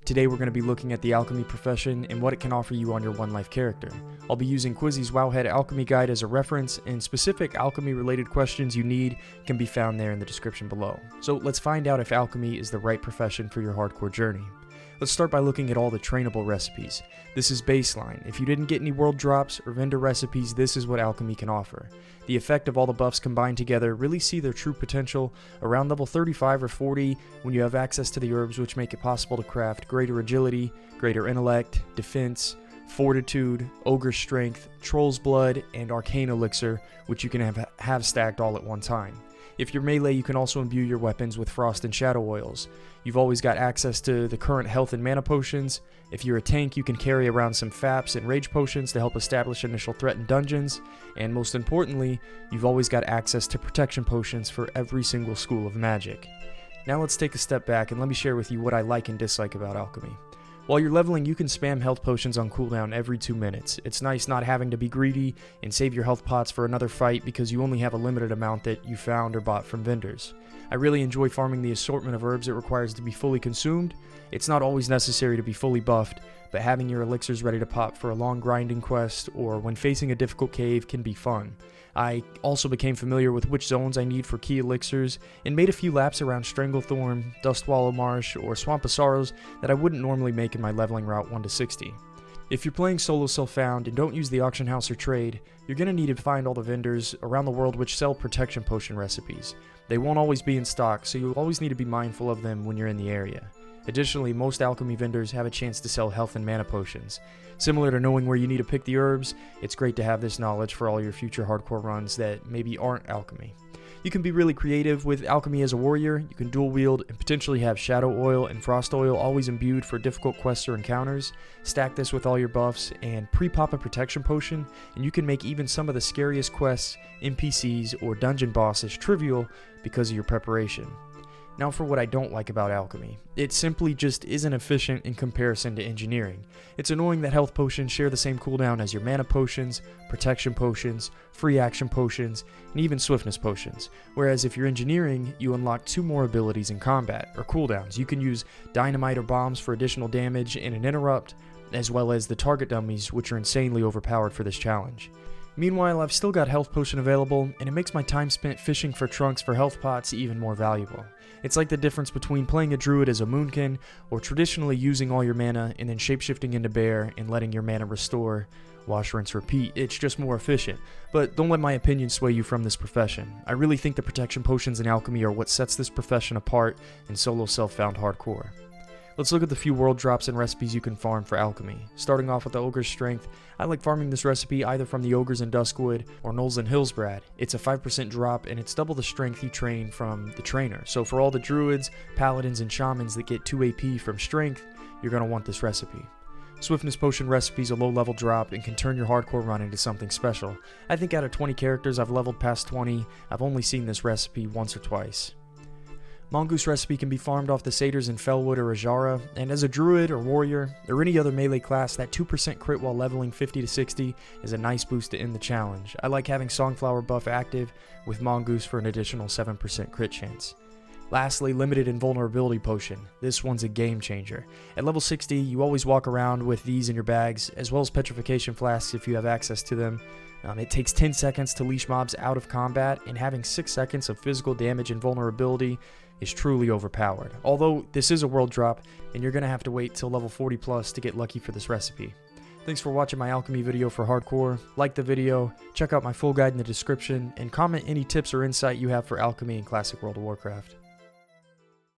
Today we're going to be looking at the alchemy profession and what it can offer you on your one life character. I'll be using Quizzy's Wowhead Alchemy Guide as a reference, and specific alchemy related questions you need can be found there in the description below. So let's find out if alchemy is the right profession for your hardcore journey. Let's start by looking at all the trainable recipes. This is baseline. If you didn't get any world drops or vendor recipes, this is what alchemy can offer. The effect of all the buffs combined together really see their true potential around level 35 or 40 when you have access to the herbs which make it possible to craft greater agility, greater intellect, defense, fortitude, ogre strength, troll's blood, and arcane elixir, which you can have stacked all at one time. If you're melee, you can also imbue your weapons with frost and shadow oils. You've always got access to the current health and mana potions. If you're a tank, you can carry around some faps and rage potions to help establish initial threat in dungeons. And most importantly, you've always got access to protection potions for every single school of magic. Now let's take a step back and let me share with you what I like and dislike about alchemy. While you're leveling, you can spam health potions on cooldown every 2 minutes. It's nice not having to be greedy and save your health pots for another fight because you only have a limited amount that you found or bought from vendors. I really enjoy farming the assortment of herbs it requires to be fully consumed. It's not always necessary to be fully buffed, but having your elixirs ready to pop for a long grinding quest or when facing a difficult cave can be fun. I also became familiar with which zones I need for key elixirs and made a few laps around Stranglethorn, Dustwallow Marsh, or Swamp of Sorrows that I wouldn't normally make in my leveling route 1 to 60. If you're playing solo self-found and don't use the auction house or trade, you're going to need to find all the vendors around the world which sell protection potion recipes. They won't always be in stock, so you'll always need to be mindful of them when you're in the area. Additionally, most alchemy vendors have a chance to sell health and mana potions. Similar to knowing where you need to pick the herbs, it's great to have this knowledge for all your future hardcore runs that maybe aren't alchemy. You can be really creative with alchemy as a warrior. You can dual wield and potentially have shadow oil and frost oil always imbued for difficult quests or encounters. Stack this with all your buffs and pre-pop a protection potion, and you can make even some of the scariest quests, NPCs, or dungeon bosses trivial because of your preparation. Now for what I don't like about alchemy. It simply just isn't efficient in comparison to engineering. It's annoying that health potions share the same cooldown as your mana potions, protection potions, free action potions, and even swiftness potions. Whereas if you're engineering, you unlock 2 more abilities in combat, or cooldowns. You can use dynamite or bombs for additional damage and an interrupt, as well as the target dummies, which are insanely overpowered for this challenge. Meanwhile, I've still got health potion available, and it makes my time spent fishing for trunks for health pots even more valuable. It's like the difference between playing a druid as a moonkin, or traditionally using all your mana and then shapeshifting into bear and letting your mana restore, wash, rinse, repeat. It's just more efficient. But don't let my opinion sway you from this profession. I really think the protection potions in alchemy are what sets this profession apart in solo self-found hardcore. Let's look at the few world drops and recipes you can farm for alchemy. Starting off with the Ogre's Strength, I like farming this recipe either from the Ogres in Duskwood or Knolls and Hillsbrad. It's a 5% drop and it's double the strength you train from the trainer. So for all the druids, paladins, and shamans that get 2 AP from strength, you're going to want this recipe. Swiftness Potion recipe is a low level drop and can turn your hardcore run into something special. I think out of 20 characters I've leveled past 20, I've only seen this recipe once or twice. Mongoose recipe can be farmed off the satyrs in Felwood or Ajara, and as a druid or warrior, or any other melee class, that 2% crit while leveling 50 to 60 is a nice boost to end the challenge. I like having Songflower buff active with Mongoose for an additional 7% crit chance. Lastly, Limited Invulnerability Potion. This one's a game changer. At level 60, you always walk around with these in your bags, as well as Petrification Flasks if you have access to them. It takes 10 seconds to leash mobs out of combat, and having 6 seconds of physical damage and vulnerability is truly overpowered. Although this is a world drop, and you're going to have to wait till level 40 plus to get lucky for this recipe. Thanks for watching my alchemy video for hardcore. Like the video, check out my full guide in the description, and comment any tips or insight you have for alchemy in Classic World of Warcraft.